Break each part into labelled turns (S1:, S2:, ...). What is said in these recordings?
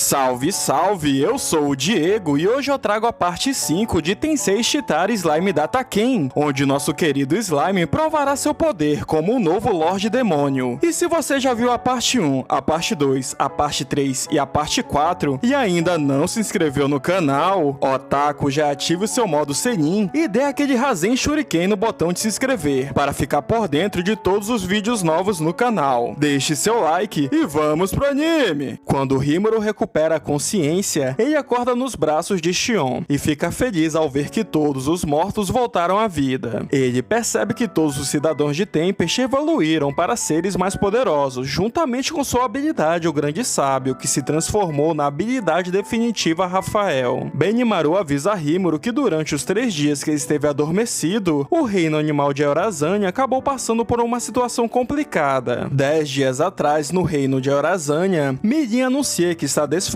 S1: Salve, salve! Eu sou o Diego e hoje eu trago a parte 5 de Tensei Shitara Slime Data Ken, onde nosso querido Slime provará seu poder como um novo Lorde Demônio. E se você já viu a parte 1, a parte 2, a parte 3 e a parte 4 e ainda não se inscreveu no canal, otaku, já ative o seu modo Senin e dê aquele Rasen Shuriken no botão de se inscrever, para ficar por dentro de todos os vídeos novos no canal. Deixe seu like e vamos pro anime! Quando Rimuru recupera a consciência, ele acorda nos braços de Shion e fica feliz ao ver que todos os mortos voltaram à vida. Ele percebe que todos os cidadãos de Tempest evoluíram para seres mais poderosos, juntamente com sua habilidade, o Grande Sábio, que se transformou na habilidade definitiva Rafael. Benimaru avisa a Rimuru que durante os 3 dias que ele esteve adormecido, o reino animal de Eorazania acabou passando por uma situação complicada. 10 dias atrás, no reino de Eorazania, Mirin anuncia que está desfazendo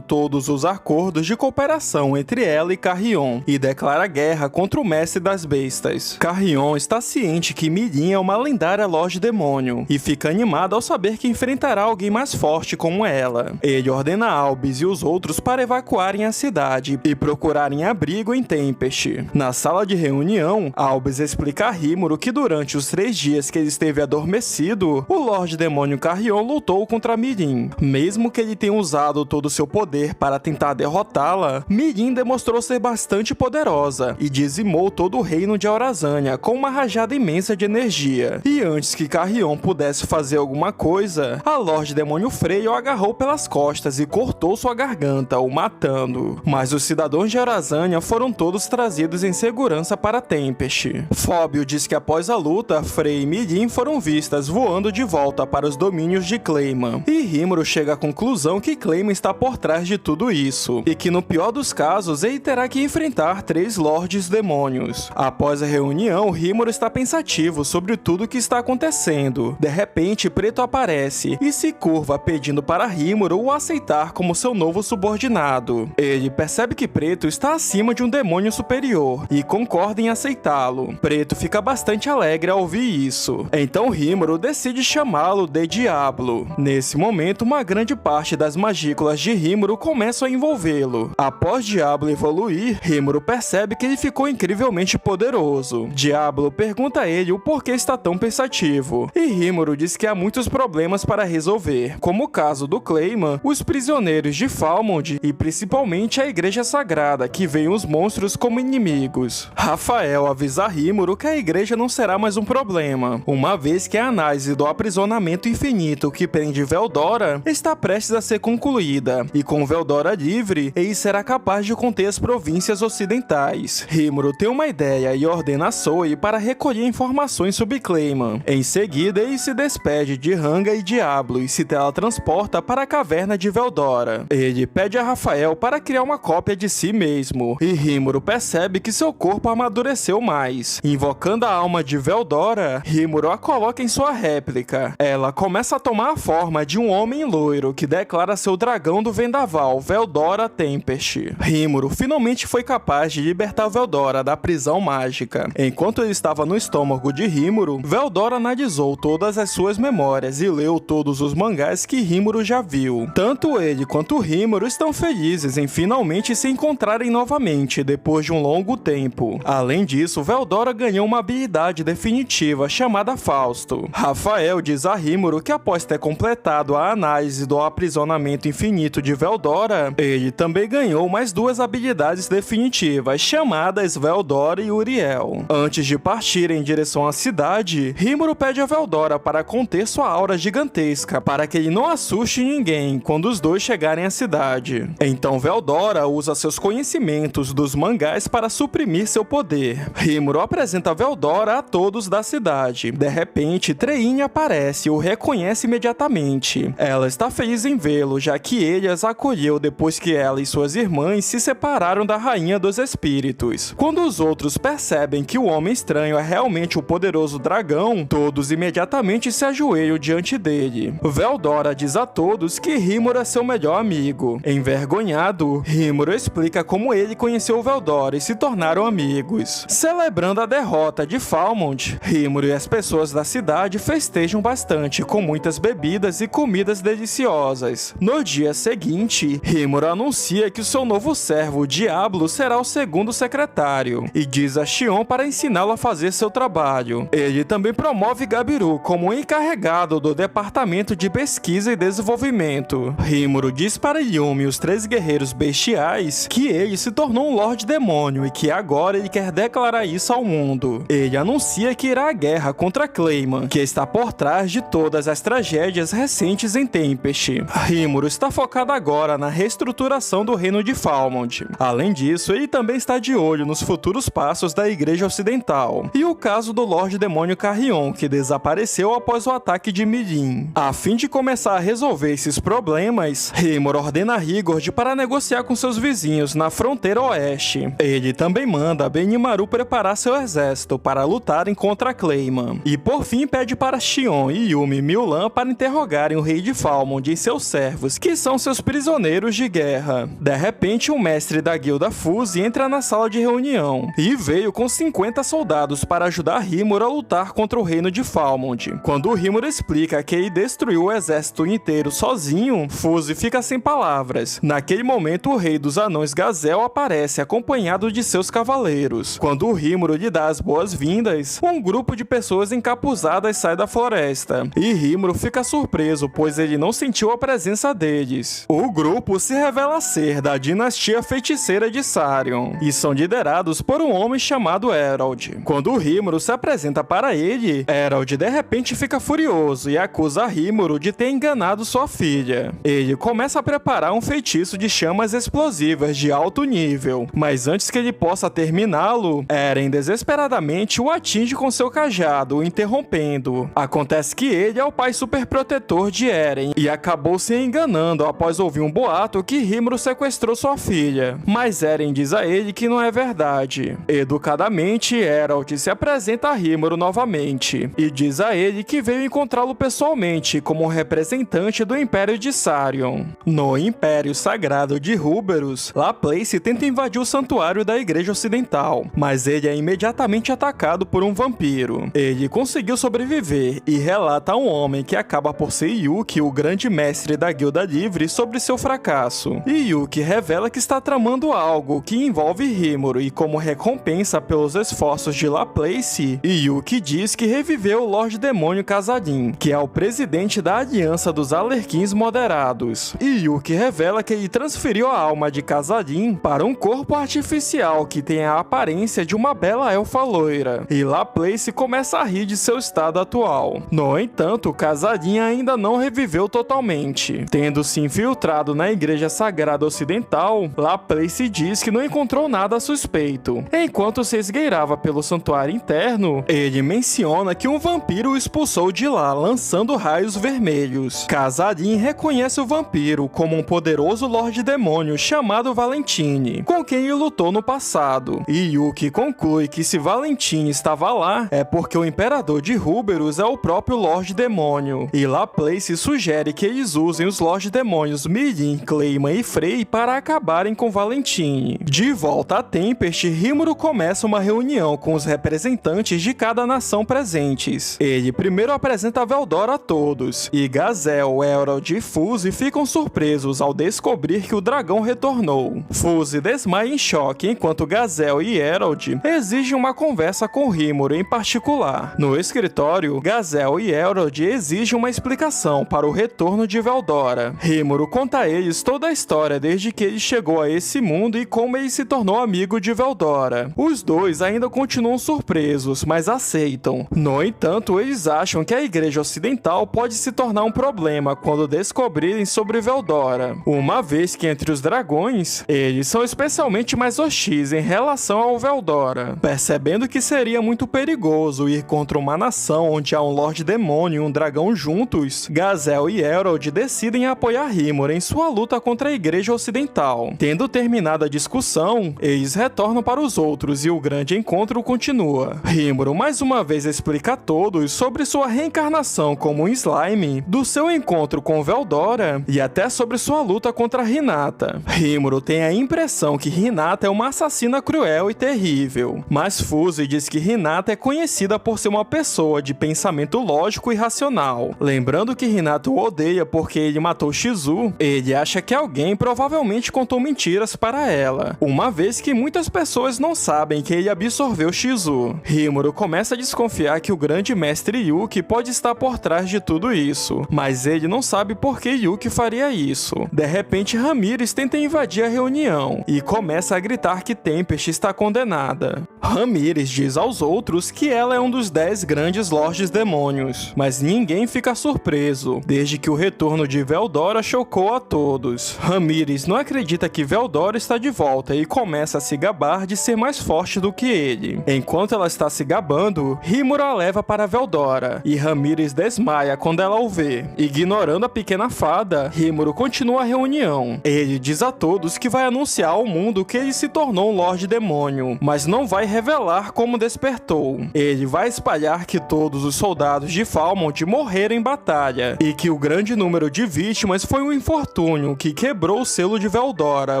S1: todos os acordos de cooperação entre ela e Carrion e declara guerra contra o mestre das bestas. Carrion está ciente que Mirin é uma lendária Lorde Demônio e fica animado ao saber que enfrentará alguém mais forte como ela. Ele ordena Albis e os outros para evacuarem a cidade e procurarem abrigo em Tempest. Na sala de reunião, Albis explica a Rimuru que durante os 3 dias que ele esteve adormecido, o Lorde Demônio Carrion lutou contra Mirin. Mesmo que ele tenha usado todo o seu poder para tentar derrotá-la, Mirin demonstrou ser bastante poderosa e dizimou todo o reino de Eorazania com uma rajada imensa de energia. E antes que Carrion pudesse fazer alguma coisa, a Lorde Demônio Frey o agarrou pelas costas e cortou sua garganta, o matando. Mas os cidadãos de Eorazania foram todos trazidos em segurança para Tempest. Fóbio diz que após a luta, Frey e Mirin foram vistas voando de volta para os domínios de Clayman. E Rimuru chega à conclusão que Clayman está por trás de tudo isso, e que no pior dos casos, ele terá que enfrentar 3 Lordes Demônios. Após a reunião, Rimuru está pensativo sobre tudo o que está acontecendo. De repente, Preto aparece e se curva pedindo para Rimuru o aceitar como seu novo subordinado. Ele percebe que Preto está acima de um demônio superior e concorda em aceitá-lo. Preto fica bastante alegre ao ouvir isso. Então Rimuru decide chamá-lo de Diablo. Nesse momento, uma grande parte das magículas de Rimuru começam a envolvê-lo. Após Diablo evoluir, Rimuru percebe que ele ficou incrivelmente poderoso. Diablo pergunta a ele o porquê está tão pensativo, e Rimuru diz que há muitos problemas para resolver, como o caso do Clayman, os prisioneiros de Falmond e principalmente a Igreja Sagrada, que veem os monstros como inimigos. Rafael avisa a Rimuru que a igreja não será mais um problema, uma vez que a análise do aprisionamento infinito que prende Veldora está prestes a ser concluída, e com Veldora livre, ele será capaz de conter as províncias ocidentais. Rimuru tem uma ideia e ordena a Zoe para recolher informações sobre Clayman. Em seguida, ele se despede de Hanga e Diablo e se teletransporta para a caverna de Veldora. Ele pede a Rafael para criar uma cópia de si mesmo, e Rimuru percebe que seu corpo amadureceu mais. Invocando a alma de Veldora, Rimuru a coloca em sua réplica. Ela começa a tomar a forma de um homem loiro que declara seu dragão do vendaval, Veldora Tempest. Rimuru finalmente foi capaz de libertar Veldora da prisão mágica. Enquanto ele estava no estômago de Rimuru, Veldora analisou todas as suas memórias e leu todos os mangás que Rimuru já viu. Tanto ele quanto Rimuru estão felizes em finalmente se encontrarem novamente depois de um longo tempo. Além disso, Veldora ganhou uma habilidade definitiva chamada Fausto. Rafael diz a Rimuru que após ter completado a análise do aprisionamento infinito de Veldora, ele também ganhou mais 2 habilidades definitivas, chamadas Veldora e Uriel. Antes de partir em direção à cidade, Rimuru pede a Veldora para conter sua aura gigantesca, para que ele não assuste ninguém quando os dois chegarem à cidade. Então Veldora usa seus conhecimentos dos mangás para suprimir seu poder. Rimuru apresenta Veldora a todos da cidade. De repente, Treinha aparece e o reconhece imediatamente. Ela está feliz em vê-lo, já que ele as acolheu depois que ela e suas irmãs se separaram da Rainha dos Espíritos. Quando os outros percebem que o Homem Estranho é realmente o poderoso dragão, todos imediatamente se ajoelham diante dele. Veldora diz a todos que Rimuru é seu melhor amigo. Envergonhado, Rimuru explica como ele conheceu Veldora e se tornaram amigos. Celebrando a derrota de Falmond, Rimuru e as pessoas da cidade festejam bastante com muitas bebidas e comidas deliciosas. No dia dia seguinte, Rimuru anuncia que o seu novo servo, Diablo, será o segundo secretário, e diz a Xion para ensiná-lo a fazer seu trabalho. Ele também promove Gabiru como encarregado do Departamento de Pesquisa e Desenvolvimento. Rimuru diz para Yumi e os 3 guerreiros bestiais que ele se tornou um Lorde Demônio e que agora ele quer declarar isso ao mundo. Ele anuncia que irá à guerra contra Clayman, que está por trás de todas as tragédias recentes em Tempest. Rimuru está focado agora na reestruturação do reino de Falmouth. Além disso, ele também está de olho nos futuros passos da Igreja Ocidental e o caso do Lorde Demônio Carrion, que desapareceu após o ataque de Mirim. A fim de começar a resolver esses problemas, Rimuru ordena Rigord para negociar com seus vizinhos na fronteira oeste. Ele também manda Benimaru preparar seu exército para lutarem contra Clayman. E por fim pede para Xion e Yumi Mulan para interrogarem o rei de Falmouth e seus servos, que são seus prisioneiros de guerra. De repente, o mestre da guilda Fuse entra na sala de reunião e veio com 50 soldados para ajudar Rimuru a lutar contra o reino de Falmouth. Quando Rimuru explica que ele destruiu o exército inteiro sozinho, Fuse fica sem palavras. Naquele momento, o rei dos anões Gazel aparece acompanhado de seus cavaleiros. Quando Rimuru lhe dá as boas-vindas, um grupo de pessoas encapuzadas sai da floresta e Rimuru fica surpreso, pois ele não sentiu a presença deles. O grupo se revela ser da dinastia feiticeira de Sarion e são liderados por um homem chamado Herald. Quando Rimuru se apresenta para ele, Herald de repente fica furioso e acusa Rimuru de ter enganado sua filha. Ele começa a preparar um feitiço de chamas explosivas de alto nível, mas antes que ele possa terminá-lo, Eren desesperadamente o atinge com seu cajado, o interrompendo. Acontece que ele é o pai superprotetor de Eren e acabou se enganando após ouvir um boato que Rimuru sequestrou sua filha, mas Eren diz a ele que não é verdade. Educadamente, Herald se apresenta a Rimuru novamente e diz a ele que veio encontrá-lo pessoalmente como representante do Império de Sarion. No Império Sagrado de Rúberus, Laplace tenta invadir o santuário da Igreja Ocidental, mas ele é imediatamente atacado por um vampiro. Ele conseguiu sobreviver e relata a um homem que acaba por ser Yuki, o grande mestre da Guilda Livre, sobre seu fracasso. E Yuki revela que está tramando algo que envolve Rimuru e como recompensa pelos esforços de Laplace, Yuki diz que reviveu o Lorde Demônio Khazad-dûm, que é o presidente da Aliança dos Alerquins Moderados. E Yuki revela que ele transferiu a alma de Khazad-dûm para um corpo artificial que tem a aparência de uma bela elfa loira. E Laplace começa a rir de seu estado atual. No entanto, Khazad-dûm ainda não reviveu totalmente. Tendo se infiltrado na Igreja Sagrada Ocidental, Laplace diz que não encontrou nada suspeito. Enquanto se esgueirava pelo santuário interno, ele menciona que um vampiro o expulsou de lá, lançando raios vermelhos. Khazad-dûm reconhece o vampiro como um poderoso Lorde Demônio chamado Valentine, com quem ele lutou no passado. E Yuki conclui que se Valentine estava lá, é porque o Imperador de Rúberus é o próprio Lorde Demônio. E Laplace sugere que eles usem os Lorde Demônios Mirim, Clayman e Frey para acabarem com Valentine. De volta a Tempest, Rimuru começa uma reunião com os representantes de cada nação presentes. Ele primeiro apresenta Veldora a todos, e Gazel, Herald e Fuse ficam surpresos ao descobrir que o dragão retornou. Fuse desmaia em choque, enquanto Gazel e Herald exigem uma conversa com Rimuru em particular. No escritório, Gazel e Herald exigem uma explicação para o retorno de Veldora. Rimuru conta a eles toda a história desde que ele chegou a esse mundo e como ele se tornou amigo de Veldora. Os dois ainda continuam surpresos, mas aceitam. No entanto, eles acham que a Igreja Ocidental pode se tornar um problema quando descobrirem sobre Veldora, uma vez que entre os dragões, eles são especialmente mais hostis em relação ao Veldora. Percebendo que seria muito perigoso ir contra uma nação onde há um Lorde Demônio e um dragão juntos, Gazel e Herald decidem apoiar Rimuru em sua luta contra a Igreja Ocidental. Tendo terminado a discussão, eles retornam para os outros e o grande encontro continua. Rimuru mais uma vez explica a todos sobre sua reencarnação como um slime, do seu encontro com Veldora e até sobre sua luta contra Hinata. Rimuru tem a impressão que Hinata é uma assassina cruel e terrível, mas Fuse diz que Hinata é conhecida por ser uma pessoa de pensamento lógico e racional. Lembrando que Hinata o odeia porque ele matou Shizune Shizu, ele acha que alguém provavelmente contou mentiras para ela, uma vez que muitas pessoas não sabem que ele absorveu Shizu. Rimuru começa a desconfiar que o grande mestre Yuki pode estar por trás de tudo isso, mas ele não sabe por que Yuki faria isso. De repente, Ramires tenta invadir a reunião e começa a gritar que Tempest está condenada. Ramires diz aos outros que ela é um dos 10 grandes Lordes Demônios, mas ninguém fica surpreso, desde que o retorno de Veldora chocou a todos. Ramires não acredita que Veldora está de volta e começa a se gabar de ser mais forte do que ele. Enquanto ela está se gabando, Rimuru a leva para Veldora, e Ramires desmaia quando ela o vê. Ignorando a pequena fada, Rimuru continua a reunião. Ele diz a todos que vai anunciar ao mundo que ele se tornou um Lorde Demônio, mas não vai revelar como despertou. Ele vai espalhar que todos os soldados de Falmouth morreram em batalha, e que o grande número de vítimas foi um infortúnio que quebrou o selo de Veldora,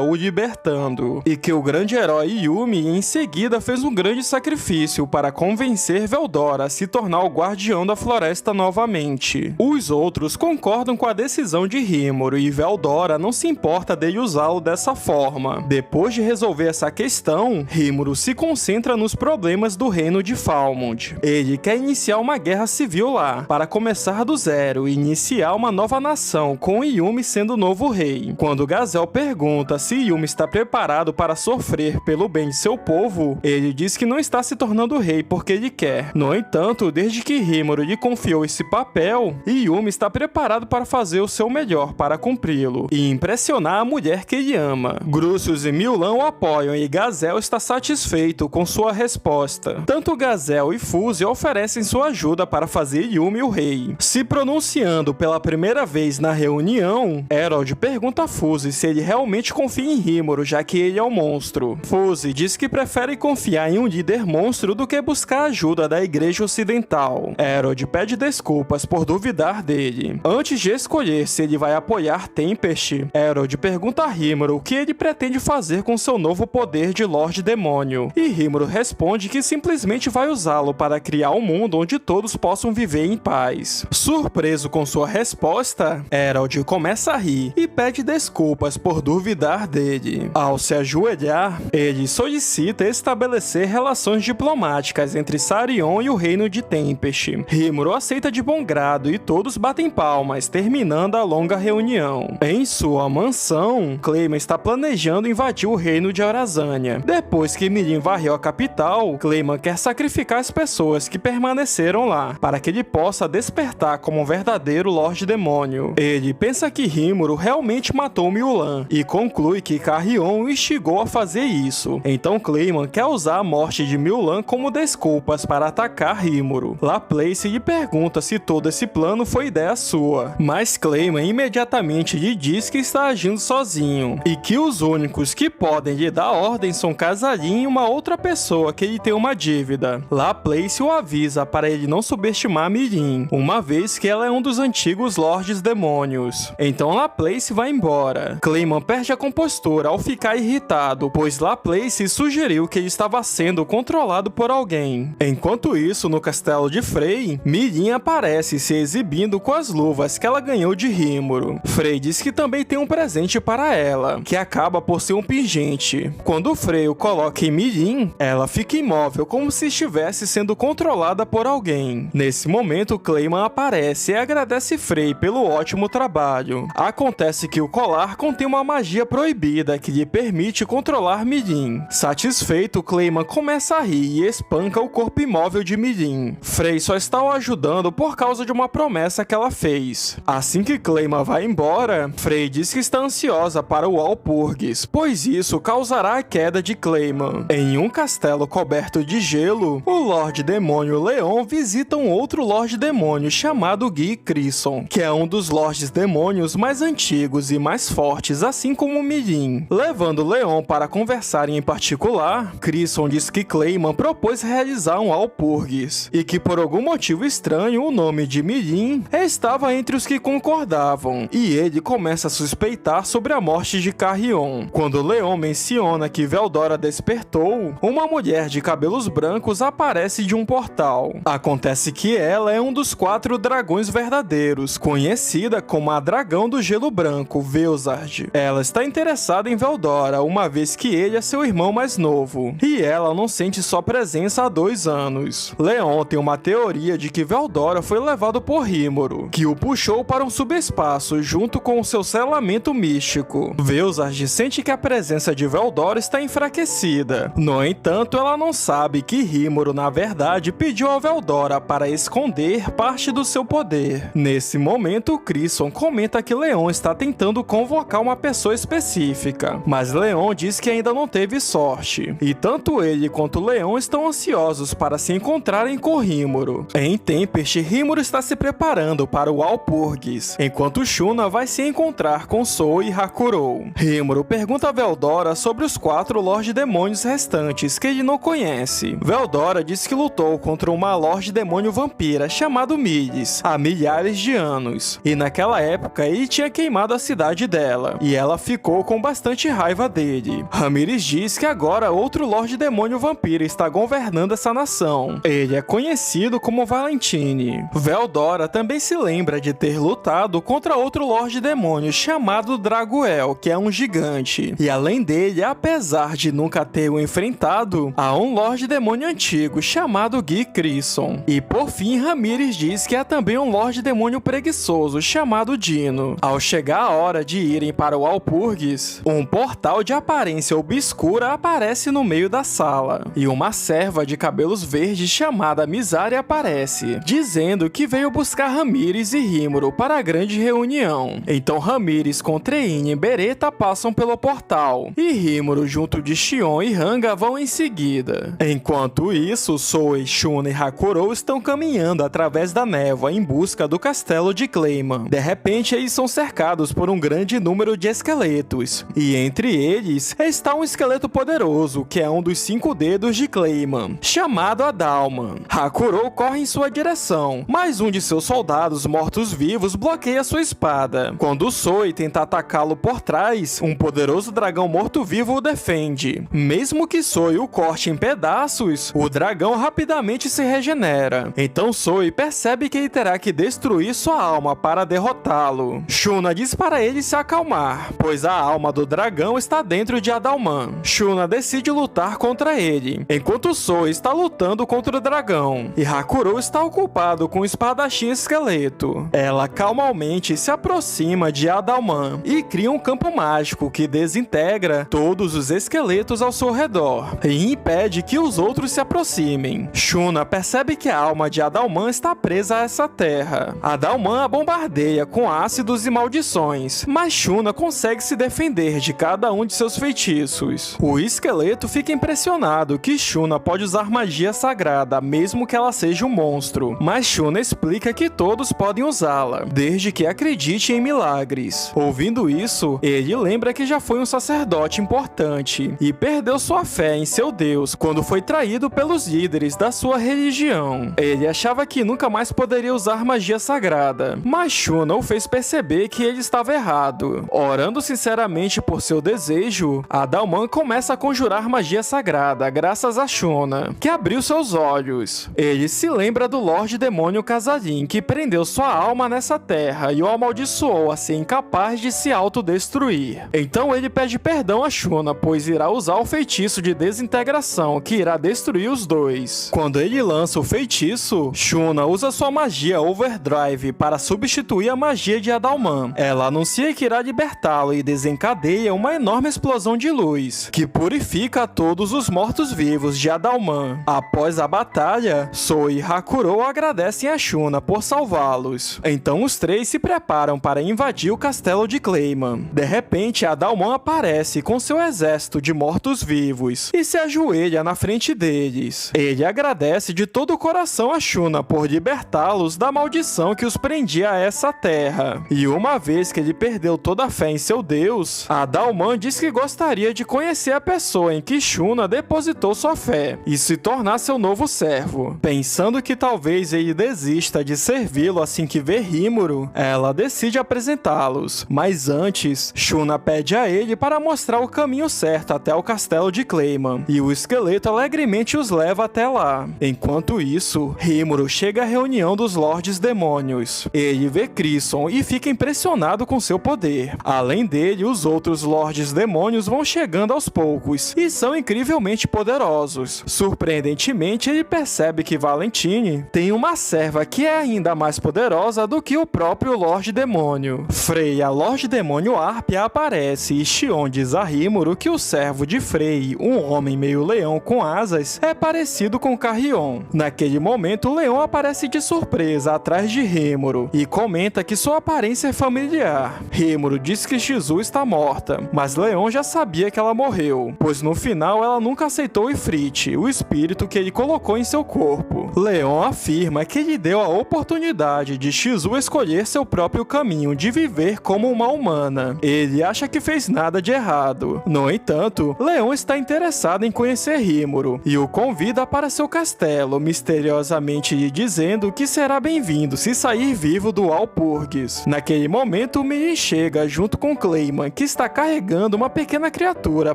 S1: o libertando, e que o grande herói Yumi em seguida fez um grande sacrifício para convencer Veldora a se tornar o guardião da floresta novamente. Os outros concordam com a decisão de Rimuru e Veldora não se importa dele usá-lo dessa forma. Depois de resolver essa questão, Rimuru se concentra nos problemas do reino de Falmouth. Ele quer iniciar uma guerra civil lá, para começar do zero e iniciar uma nova nação, com Yumi sendo o novo rei. Quando Gazel pergunta se Yumi está preparado para sofrer pelo bem de seu povo, ele diz que não está se tornando rei porque ele quer. No entanto, desde que Rimuru lhe confiou esse papel, Yumi está preparado para fazer o seu melhor para cumpri-lo e impressionar a mulher que ele ama. Grucius e Milan o apoiam e Gazel está satisfeito com sua resposta. Tanto Gazel e Fuse oferecem sua ajuda para fazer Yumi o rei. Se pronunciando pela primeira vez na reunião, Herald pergunta a Fuse se ele realmente confia em Rimuru, já que ele é um monstro. Fuse diz que prefere confiar em um líder monstro do que buscar a ajuda da Igreja Ocidental. Herald pede desculpas por duvidar dele. Antes de escolher se ele vai apoiar Tempest, Herald pergunta a Rimuru o que ele pretende fazer com seu novo poder de Lorde Demônio, e Rimuru responde que simplesmente vai usá-lo para criar um mundo onde todos possam viver em paz. Surpreso com sua resposta, Herald começa a rir e pede desculpas por duvidar dele. Ao se ajoelhar, ele solicita estabelecer relações diplomáticas entre Sarion e o reino de Tempest. Rimuru aceita de bom grado e todos batem palmas, terminando a longa reunião. Em sua mansão, Clayman está planejando invadir o reino de Arazânia. Depois que Mirim varreu a capital, Clayman quer sacrificar as pessoas que permaneceram lá, para que ele possa despertar como um verdadeiro Lorde Demônio. Ele pensa que Rimuru realmente matou Milan, e conclui que Carrion o instigou a fazer isso. Então Clayman quer usar a morte de Milan como desculpas para atacar Rimuru. Laplace lhe pergunta se todo esse plano foi ideia sua, mas Clayman imediatamente lhe diz que está agindo sozinho, e que os únicos que podem lhe dar ordem são Casarin e uma outra pessoa que ele tem uma dívida. Laplace o avisa para ele não subestimar Mirim, uma vez que ela é um dos antigos Lordes Demônios. Então Laplace vai embora. Clayman perde a compostura ao ficar irritado, pois Laplace sugeriu que ele estava sendo controlado por alguém. Enquanto isso, no castelo de Frey, Mirim aparece se exibindo com as luvas que ela ganhou de Rimuru. Frey diz que também tem um presente para ela, que acaba por ser um pingente. Quando Frey o coloca em Mirim, ela fica imóvel como se estivesse sendo controlada por alguém. Nesse momento, Clayman aparece e agradece Frey pelo ótimo trabalho. Acontece que o colar contém uma magia proibida que lhe permite controlar Mirim. Satisfeito, Clayman começa a rir e espanca o corpo imóvel de Mirim. Frey só está o ajudando por causa de uma promessa que ela fez. Assim que Clayman vai embora, Frey diz que está ansiosa para o Walpurgis, pois isso causará a queda de Clayman. Em um castelo coberto de gelo, o Lorde Demônio Leon visita um outro Lorde Demônio chamado Guy Crisson, que é um dos Lordes Demônios mais antigos e mais fortes, assim como Mirim. Levando Leon para conversarem em particular, Crisson diz que Clayman propôs realizar um Walpurgis, e que por algum motivo estranho o nome de Mirim estava entre os que concordavam, e ele começa a suspeitar sobre a morte de Carrion. Quando Leon menciona que Veldora despertou, uma mulher de cabelos brancos aparece de um portal. Acontece que ela é um dos 4 dragões verdadeiros, conhecida como a dragão do gelo branco, Velzard. Ela está interessada em Veldora, uma vez que ele é seu irmão mais novo, e ela não sente sua presença há 2 anos. Leon tem uma teoria de que Veldora foi levado por Rímoro, que o puxou para um subespaço junto com o seu selamento místico. Velzard sente que a presença de Veldora está enfraquecida. No entanto, ela não sabe que Rímoro, na verdade, pediu a Veldora para esconder parte do seu poder. Nesse momento, Crisson comenta que Leon está tentando convocar uma pessoa específica, mas Leon diz que ainda não teve sorte, e tanto ele quanto Leon estão ansiosos para se encontrarem com Rímoro. Em Tempest, Rímoro está se preparando para o Walpurgis, enquanto Shuna vai se encontrar com Sou e Hakurou. Rímoro pergunta a Veldora sobre os 4 Lorde Demônios restantes que ele não conhece. Veldora diz que lutou contra uma Lorde Demônio Vampira chamado Milis há milhares de anos, e naquela época ele tinha queimado a cidade dela, e ela ficou com bastante raiva dele. Ramírez diz que agora outro Lorde Demônio Vampiro está governando essa nação. Ele é conhecido como Valentine. Veldora também se lembra de ter lutado contra outro Lorde Demônio chamado Draguel, que é um gigante. E além dele, apesar de nunca ter o enfrentado, há um Lorde Demônio antigo chamado Guy Crisson. E por fim, Ramírez diz que há também um Lorde Demônio preguiçoso chamado Dino. Ao chegar a hora de irem para o Walpurgis, um portal de aparência obscura aparece no meio da sala, e uma serva de cabelos verdes chamada Mizari aparece, dizendo que veio buscar Ramírez e Rímoro para a grande reunião. Então Ramírez com Treine e Beretta passam pelo portal, e Rímoro junto de Xion e Hanga vão em seguida. Enquanto isso, Soe, Shuna e Hakurou estão caminhando através da névoa em busca do castelo de Clayman. De repente, eles são cercados por um grande número de esqueletos, e entre eles está um esqueleto poderoso, que é um dos 5 dedos de Clayman, chamado Adalman. Hakurou corre em sua direção, mas um de seus soldados mortos-vivos bloqueia sua espada. Quando Soe tenta atacá-lo por trás, um poderoso dragão morto-vivo o defende. Mesmo que Soe o corte em pedaços, o dragão rapidamente se regenera. Então Soe percebe que ele terá que destruir sua alma para derrotá-lo. Shuna diz para ele se acalmar, pois a alma do dragão está dentro de Adalman. Shuna decide lutar contra ele, enquanto Soe está lutando contra o dragão, e Hakurou está ocupado com o espadachim esqueleto. Ela calmamente se aproxima de Adalman e cria um campo mágico que desintegra todos os esqueletos ao seu redor e impede que os outros se aproximem. Shuna percebe que a alma de Adalman está presa a essa terra. Adalman a bombardeia com ácidos e maldições, mas Shuna consegue se defender de cada um de seus feitiços. O esqueleto fica impressionado que Shuna pode usar magia sagrada, mesmo que ela seja um monstro, mas Shuna explica que todos podem usá-la, desde que acredite em milagres. Ouvindo isso, ele lembra que já foi um sacerdote importante e perdeu sua fé em seu Deus quando foi traído pelos líderes da sua religião. Ele achava que nunca mais poderia usar magia sagrada, mas Shuna o fez perceber que ele estava errado. Orando sinceramente por seu desejo, Adalman começa a conjurar magia sagrada graças a Shuna, que abriu seus olhos. Ele se lembra do Lorde Demônio Casalim, que prendeu sua alma nessa terra e o amaldiçoou a ser incapaz de se autodestruir. Então ele pede perdão a Shuna, pois irá usar o feitiço de desintegração, que irá destruir os dois. Quando ele lança o feitiço, Shuna usa sua magia Overdrive para substituir a magia de Adalman. Ela anuncia que irá libertá-lo e desencadeia uma enorme explosão de luz, que purifica todos os mortos-vivos de Adalman. Após a batalha, Soe e Hakurou agradecem a Shuna por salvá-los. Então os 3 se preparam para invadir o castelo de Clayman. De repente, Adalman aparece com seu exército de mortos-vivos e se ajoelha na frente deles. Ele agradece de todo o coração a Shuna por libertá-los da maldição que os prendia a essa terra. E uma vez que ele perdeu toda a fé em seu Deus, Adalman diz que gostaria de conhecer a pessoa em que Shuna depositou sua fé e se tornar seu novo servo. Pensando que talvez ele desista de servi-lo assim que vê Rímoro, ela decide apresentá-los. Mas antes, Shuna pede a ele para mostrar o caminho certo até o castelo de Clayman, e o esqueleto alegremente os leva até lá. Enquanto isso, Rímoro chega à reunião dos Lordes Demônios. Ele vê Crisson e fica impressionado com seu poder. Além dele, os outros Lordes Demônios vão chegando aos poucos e são incrivelmente poderosos. Surpreendentemente, ele percebe que Valentine tem uma serva que é ainda mais poderosa do que o próprio Lorde Demônio. Frey, Lorde Demônio Arpia, aparece e Xion diz a Rimuru que o servo de Frey, um homem meio leão com asas, é parecido com Carrion. Naquele momento, Leon aparece de surpresa atrás de Rimuru e comenta que sua aparência é familiar. Rimuru diz que Shizu está morta, mas Leon já sabia que ela morreu, pois no final ela nunca aceitou Ifrit, o espírito que ele colocou em seu corpo. Leon afirma que ele deu a oportunidade de Shizu escolher seu próprio caminho de viver como uma humana. Ele acha que fez nada de errado. No entanto, Leon está interessado em conhecer Rimuru e o convida para seu castelo, misteriosamente lhe dizendo que será bem-vindo se sair vivo do Walpurgis. Naquele momento, Mirin chega junto com Clayman, que está carregando uma pequena criatura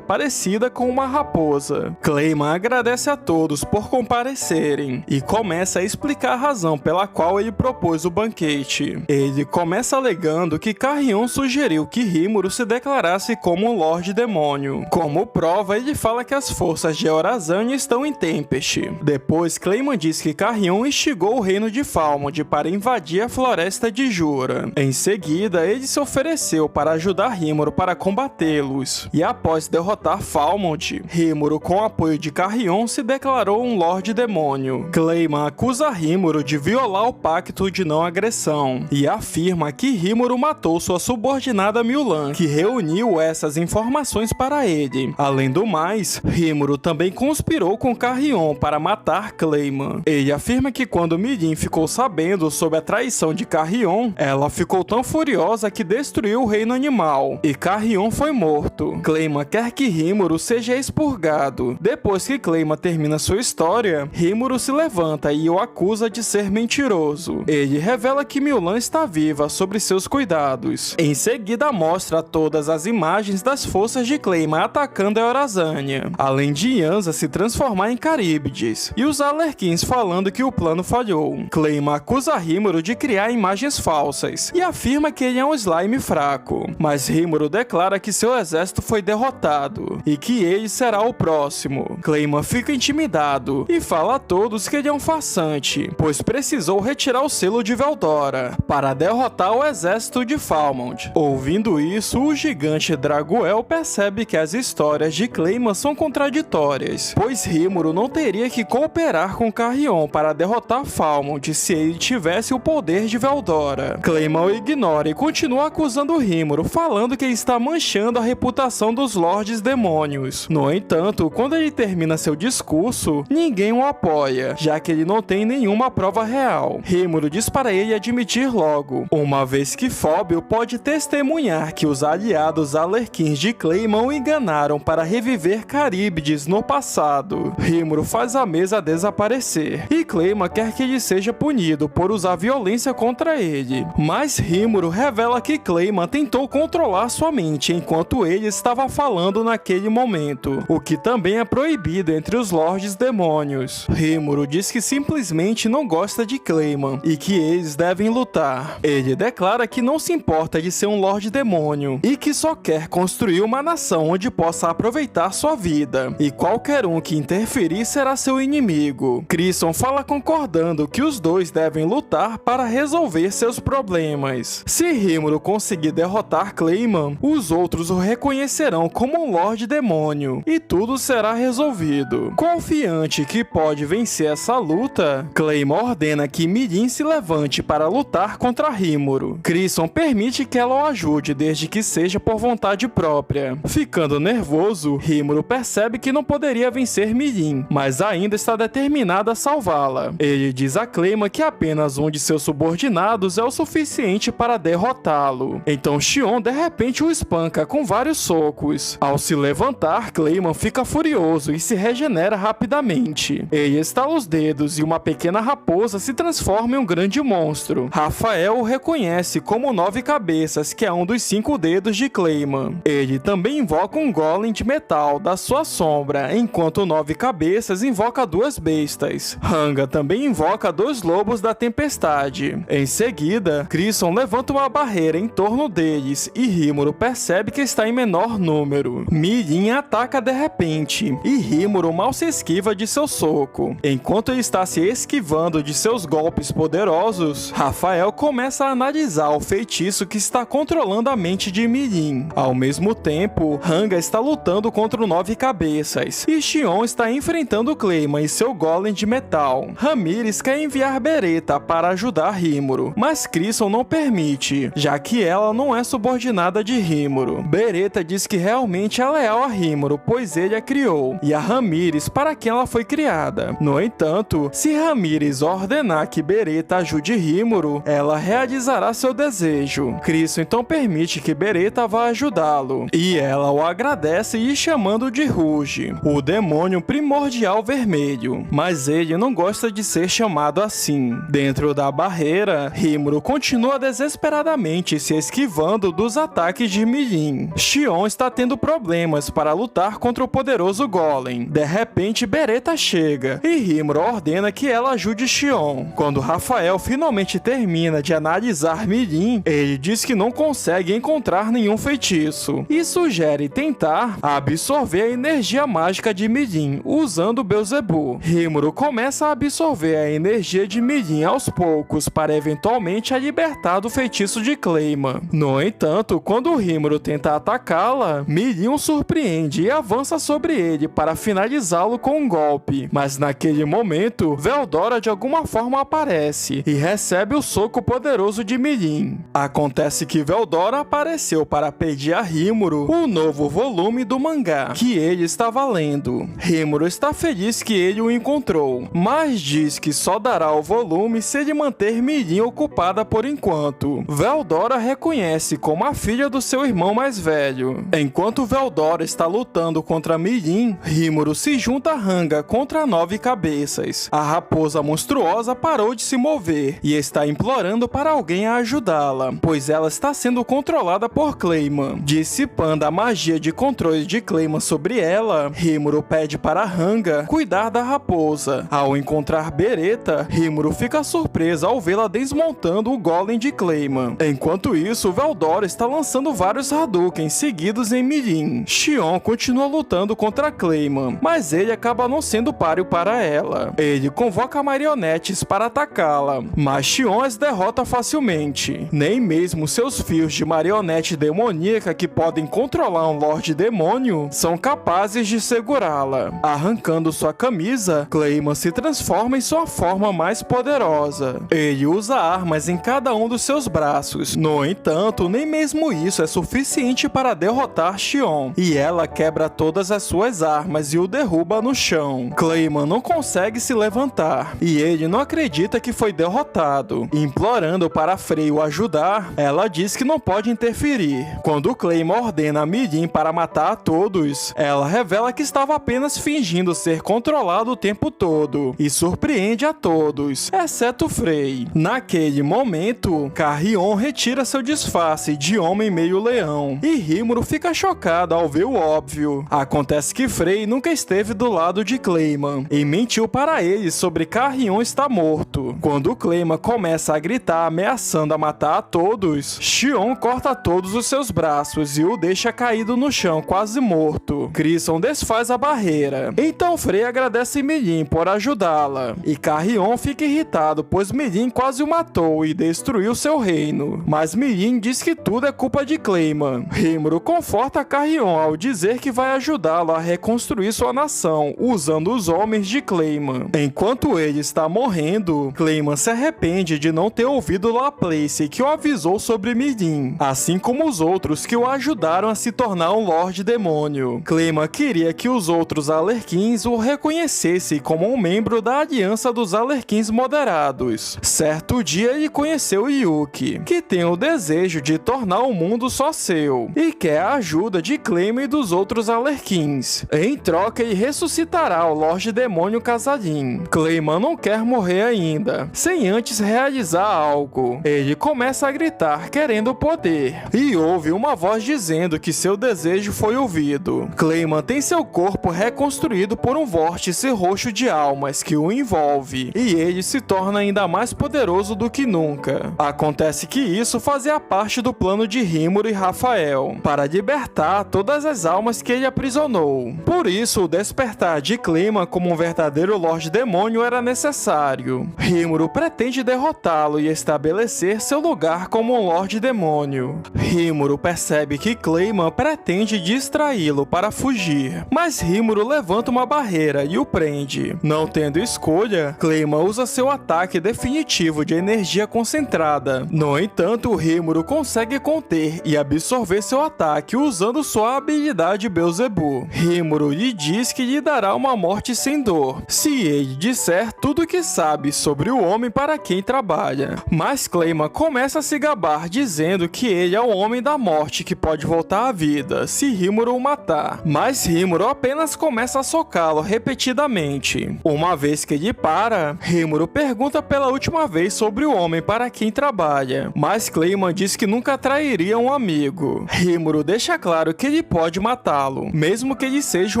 S1: parecida com uma raposa. Clayman agradece a todos por comparecerem e começa a explicar a razão pela qual ele propôs o banquete. Ele começa alegando que Carrion sugeriu que Rimuru se declarasse como um Lorde Demônio. Como prova, ele fala que as forças de Eorazania estão em Tempest. Depois, Clayman diz que Carrion instigou o reino de Falmond para invadir a floresta de Jura. Em seguida, ele se ofereceu para ajudar Rimuru para combatê-los. E após derrotar Falmond, Rimuru, com o apoio de Carrion, se declarou um Lorde Demônio. Clayman acusa Rimuru de violar o pacto de não agressão e afirma que Rimuru matou sua subordinada Mulan, que reuniu essas informações para ele. Além do mais, Rimuru também conspirou com Carrion para matar Clayman. Ele afirma que quando Mirin ficou sabendo sobre a traição de Carrion, ela ficou tão furiosa que destruiu o reino animal, e Carrion foi morto. Clayman quer que Rimuru seja expurgado. Depois que Clayman termina sua história, Rimuru se levanta e o acusa de ser mentiroso. Ele revela que Mulan está viva sob seus cuidados. Em seguida, mostra todas as imagens das forças de Clayman atacando a Eorazania, além de Yanza se transformar em Caríbides, e os Alerquins falando que o plano falhou. Clayman acusa Rimuru de criar imagens falsas e afirma que ele é um slime fraco, mas Rimuru declara que seu exército foi derrotado e que ele será o próximo. Clayman fica intimidado e fala a todos que ele é um farsante, pois precisou retirar o selo de Veldora para derrotar o exército de Falmond. Ouvindo isso, o gigante Draguel percebe que as histórias de Clayman são contraditórias, pois Rimuru não teria que cooperar com Carrion para derrotar Falmond se ele tivesse o poder de Veldora. Clayman o ignora e continua acusando Rimuru, falando que ele está manchando a reputação dos Lordes Demônios. No entanto, quando ele termina seu discurso, ninguém o apoia, já que ele não tem nenhuma prova real. Rimuru diz para ele admitir logo, uma vez que Fóbio pode testemunhar que os aliados Alerquins de Clayman o enganaram para reviver Caríbides no passado. Rimuru faz a mesa desaparecer, e Clayman quer que ele seja punido por usar violência contra ele. Mas Rimuru revela que Clayman tentou controlar sua mente enquanto ele estava falando naquele momento, o que também é proibido entre os Lordes Demônios. Rimuru diz que simplesmente não gosta de Clayman e que eles devem lutar. Ele declara que não se importa de ser um Lorde Demônio e que só quer construir uma nação onde possa aproveitar sua vida, e qualquer um que interferir será seu inimigo. Crisson fala concordando que os dois devem lutar para resolver seus problemas. Se Rimuru conseguir derrotar Clayman, os outros o reconhecerão como um Lorde Demônio e tudo será resolvido. Confiante que pode vencer essa luta, Clayman ordena que Mirin se levante para lutar contra Rimuru. Crisson permite que ela o ajude desde que seja por vontade própria. Ficando nervoso, Rimuru percebe que não poderia vencer Mirin, mas ainda está determinado a salvá-la. Ele diz a Clayman que apenas um de seus subordinados é o suficiente para derrotá-lo. Então Xion de repente o espanca com vários socos. Ao se levantar, Clayman fica furioso e se regenera rapidamente. Ele estala os dedos dedos e uma pequena raposa se transforma em um grande monstro. Rafael o reconhece como 9 cabeças, que é um dos 5 dedos de Clayman. Ele também invoca um golem de metal da sua sombra, enquanto 9 cabeças invoca 2 bestas. Hanga também invoca 2 lobos da tempestade. Em seguida, Crisson levanta uma barreira em torno deles e Rimuru percebe que está em menor número. Mirin ataca de repente e Rimuru mal se esquiva de seu soco. Enquanto ele está se esquivando de seus golpes poderosos, Rafael começa a analisar o feitiço que está controlando a mente de Mirin. Ao mesmo tempo, Hanga está lutando contra o 9 cabeças e Xion está enfrentando Clayman e seu golem de metal. Ramírez quer enviar Beretta para ajudar Rimuru, mas Crisson não permite, já que ela não é subordinada de Rimuru. Beretta diz que realmente é leal a Rimuru, pois ele a criou, e a Ramírez para quem ela foi criada. No entanto, se Ramírez ordenar que Beretta ajude Rimuru, ela realizará seu desejo. Crisson então permite que Beretta vá ajudá-lo, e ela o agradece e chamando de Ruge, o demônio primordial vermelho, mas ele não gosta de ser chamado assim. Dentro da barreira, Rimuru continua desesperadamente se esquivando dos ataques de Mirin. Xion está tendo problemas para lutar contra o poderoso golem. De repente, Beretta chega e Rimuru ordena que ela ajude Xion. Quando Rafael finalmente termina de analisar Mirin, ele diz que não consegue encontrar nenhum feitiço e sugere tentar absorver a energia mágica de Mirin usando Beelzebub. Rimuru começa a absorver a energia de Mirin aos poucos para eventualmente a libertar do feitiço de Clayman. No entanto, quando Rimuru tenta atacá-la, Mirin o surpreende e avança sobre ele para finalizá-lo com um golpe. Mas naquele momento, Veldora de alguma forma aparece e recebe o soco poderoso de Mirin. Acontece que Veldora apareceu para pedir a Rimuru o novo volume do mangá que ele estava lendo. Rimuru está feliz que ele o encontrou, mas diz que só dará o volume se ele manter Mirin ocupada por enquanto. Veldora reconhece como a filha do seu irmão mais velho. Enquanto Veldora está lutando contra Mirin, Rimuru se junta a Hanga contra 9 cabeças. A raposa monstruosa parou de se mover e está implorando para alguém a ajudá-la, pois ela está sendo controlada por Clayman. Dissipando a magia de controle de Clayman sobre ela, Rimuru pede para Hanga cuidar da raposa. Ao encontrar Beretta, Rimuru fica surpresa ao vê-la desmontando o golem de Clayman. Enquanto isso, Veldora está lançando vários Hadouken seguidos em Mirin. Xion continua lutando contra Clayman, mas ele acaba não sendo páreo para ela. Ele convoca marionetes para atacá-la, mas Xion as derrota facilmente. Nem mesmo seus fios de marionete demoníaca que podem controlar um Lorde Demônio são capazes de segurá-la. Arrancando sua camisa, Clayman se transforma em sua forma mais poderosa. Ele usa armas em cada um dos seus braços. No entanto, nem mesmo isso é suficiente para derrotar Xion, e ela quebra todas as suas armas e o derruba no chão. Clayman não consegue se levantar, e ele não acredita que foi derrotado. Implorando para Frey o ajudar, ela diz que não pode interferir. Quando Clayman ordena a Mirin para matar a todos, ela revela que estava apenas fingindo ser controlado o tempo todo, e surpreende a todos, exceto Frey. Naquele momento, Carrion retira seu disfarce de homem meio leão, e Rimuru fica chocado ao ver o óbvio. Acontece que Frey nunca esteve do lado de Clayman, e mentiu para ele sobre Carrion estar morto. Quando Clayman começa a gritar ameaçando a matar a todos, Xion corta todos os seus braços e o deixa caído no chão quase morto. Crisson desfaz a barreira. Então Frey agradece Mirin por ajudá-la, e Carrion fica irritado pois Mirin quase o matou e destruiu seu reino. Mas Mirin diz que tudo é culpa de Clayman. Rimuru conforta Carrion ao dizer que vai ajudá-lo a reconstruir sua nação usando os homens de Clayman. Enquanto ele está morrendo, Clayman se arrepende de não ter ouvido Laplace que o avisou sobre Mirin, assim como os outros que o ajudaram a se tornar um Lorde Demônio. Clayman queria que os outros Alerquins o reconhecessem como um membro da Aliança dos Alerquins Moderados. Certo dia ele conheceu Yuki, que tem o desejo de tornar o mundo só seu, e quer a ajuda de Clayman e dos outros Alerquins. Em troca, ele ressuscitará o Lorde Demônio Casadin. assim. Clayman não quer morrer ainda, sem antes realizar algo. Ele começa a gritar, querendo poder, e ouve uma voz dizendo que seu desejo foi ouvido. Clayman tem seu corpo reconstruído por um vórtice roxo de almas que o envolve, e ele se torna ainda mais poderoso do que nunca. Acontece que isso fazia parte do plano de Rimuru e Rafael, para libertar todas as almas que ele aprisionou. Por isso, o despertar de Clayman como um verdadeiro Lorde Demônio era necessário. Rimuru pretende derrotá-lo e estabelecer seu lugar como um Lorde Demônio. Rimuru percebe que Clayman pretende distraí-lo para fugir, mas Rimuru levanta uma barreira e o prende. Não tendo escolha, Clayman usa seu ataque definitivo de energia concentrada. No entanto, Rimuru consegue conter e absorver seu ataque usando sua habilidade Beelzebub. Rimuru lhe diz que lhe dará uma morte sem dor, se ele disser tudo o que sabe sobre o homem para quem trabalha. Mas Clayman começa a se gabar, dizendo que ele é o homem da morte que pode voltar à vida, se Rimuru o matar. Mas Rimuru apenas começa a socá-lo repetidamente. Uma vez que ele para, Rimuru pergunta pela última vez sobre o homem para quem trabalha, mas Clayman diz que nunca trairia um amigo. Rimuru deixa claro que ele pode matá-lo, mesmo que ele seja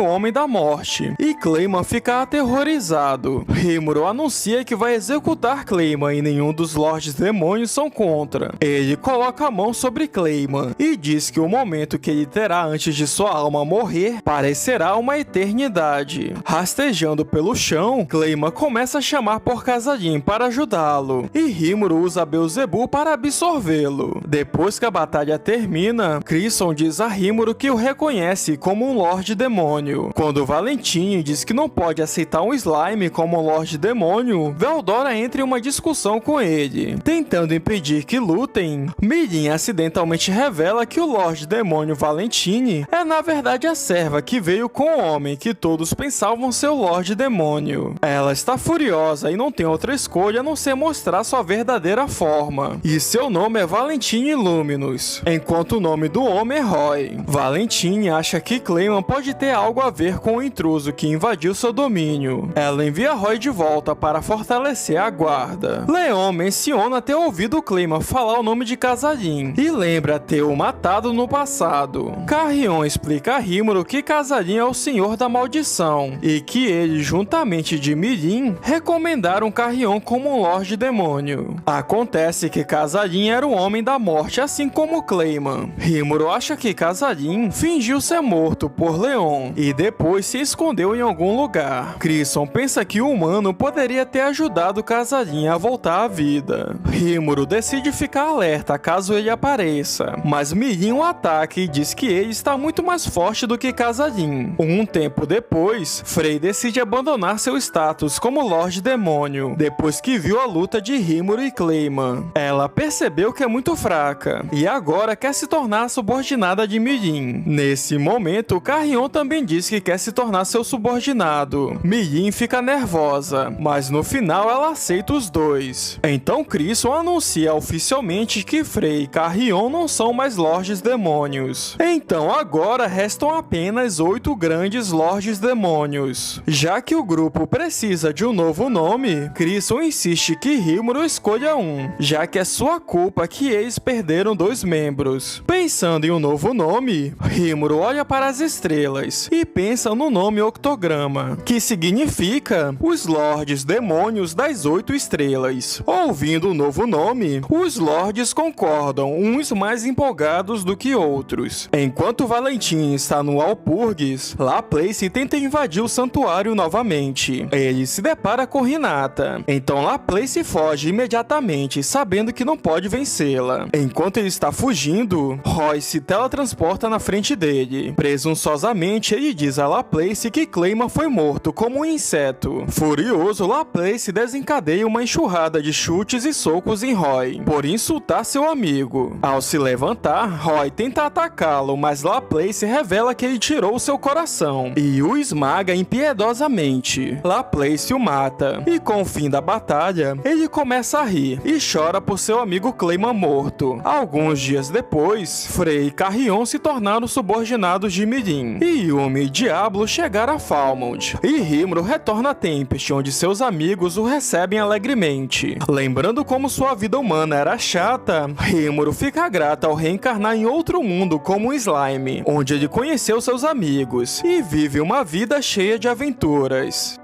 S1: o homem da morte, e Clayman fica aterrorizado. Rimuru anuncia que vai executar Clayman e nenhum dos Lordes Demônios são contra. Ele coloca a mão sobre Clayman e diz que o momento que ele terá antes de sua alma morrer parecerá uma eternidade. Rastejando pelo chão, Clayman começa a chamar por Kazadin para ajudá-lo, e Rimuru usa Beelzebub para absorvê-lo. Depois que a batalha termina, Crisson diz a Rimuru que o reconhece como um Lorde Demônio. Quando Valentine diz que não pode aceitar um slime como um Lorde Demônio, Veldora entra em uma discussão com ele, tentando impedir que lutem. Mirin acidentalmente revela que o Lorde Demônio Valentine é na verdade a serva que veio com o homem que todos pensavam ser o Lorde Demônio. Ela está furiosa e não tem outra escolha a não ser mostrar sua verdadeira forma, e seu nome é Valentine Luminous, enquanto o nome do homem é Roy. Valentine acha que Clayman pode ter algo a ver com o intruso que invadiu seu domínio. Ela envia Roy de volta para fortalecer a guarda. Leon menciona ter ouvido Clayman falar o nome de Kazadin e lembra ter o matado no passado. Carrion explica a Rimuru que Kazadin é o Senhor da Maldição e que ele, juntamente de Mirin, recomendaram Carrion como um Lorde Demônio. Acontece que Kazadin era o Homem da Morte, assim como Clayman. Rimuru acha que Kazadin fingiu ser morto por Leon e depois se escondeu em algum lugar. Crisson pensa que o humano poderia ter ajudado Kazadin a voltar à vida. Rimuru decide ficar alerta caso ele apareça, mas Mirin o ataca e diz que ele está muito mais forte do que Kazadin. Um tempo depois, Frey decide abandonar seu status como Lorde Demônio, depois que viu a luta de Rimuru e Clayman. Ela percebeu que é muito fraca, e agora quer se tornar subordinada de Mirin. Nesse momento, Carrion também diz que quer se tornar seu subordinado. Mirin fica nervosa, mas no final ela aceita os dois. Então Crisson anuncia oficialmente que Frey e Carrion não são mais Lordes Demônios. Então agora restam apenas 8 grandes Lordes Demônios. Já que o grupo precisa de um novo nome, Crisson insiste que Rimuru escolha um, já que é sua culpa que eles perderam 2 membros. Pensando em um novo nome, Rimuru olha para as estrelas e pensa no nome Octograma, que significa os Lordes Demônios das 8 estrelas. Ouvindo o novo nome, os Lordes concordam, uns mais empolgados do que outros. Enquanto Valentine está no Walpurgis, Laplace tenta invadir o santuário novamente. Ele se depara com Hinata, então Laplace foge imediatamente, sabendo que não pode vencê-la. Enquanto ele está fugindo, Roy se teletransporta na frente dele. Presunçosamente, ele diz a Laplace que Clayman foi morto como um inseto. Furioso, Laplace desencadeia uma enxurrada de chutes e socos em Roy, por insultar seu amigo. Ao se levantar, Roy tenta atacá-lo, mas Laplace revela que ele tirou seu coração e o esmaga impiedosamente. Laplace o mata, e com o fim da batalha, ele começa a rir e chora por seu amigo Clayman morto. Alguns dias depois, Frey e Carrion se tornaram subordinados de Mirin, e Yumi e Diablo chegaram a Falmouth, e Rimuru retorna na Tempest, onde seus amigos o recebem alegremente. Lembrando como sua vida humana era chata, Rimuru fica grata ao reencarnar em outro mundo como um slime, onde ele conheceu seus amigos e vive uma vida cheia de aventuras.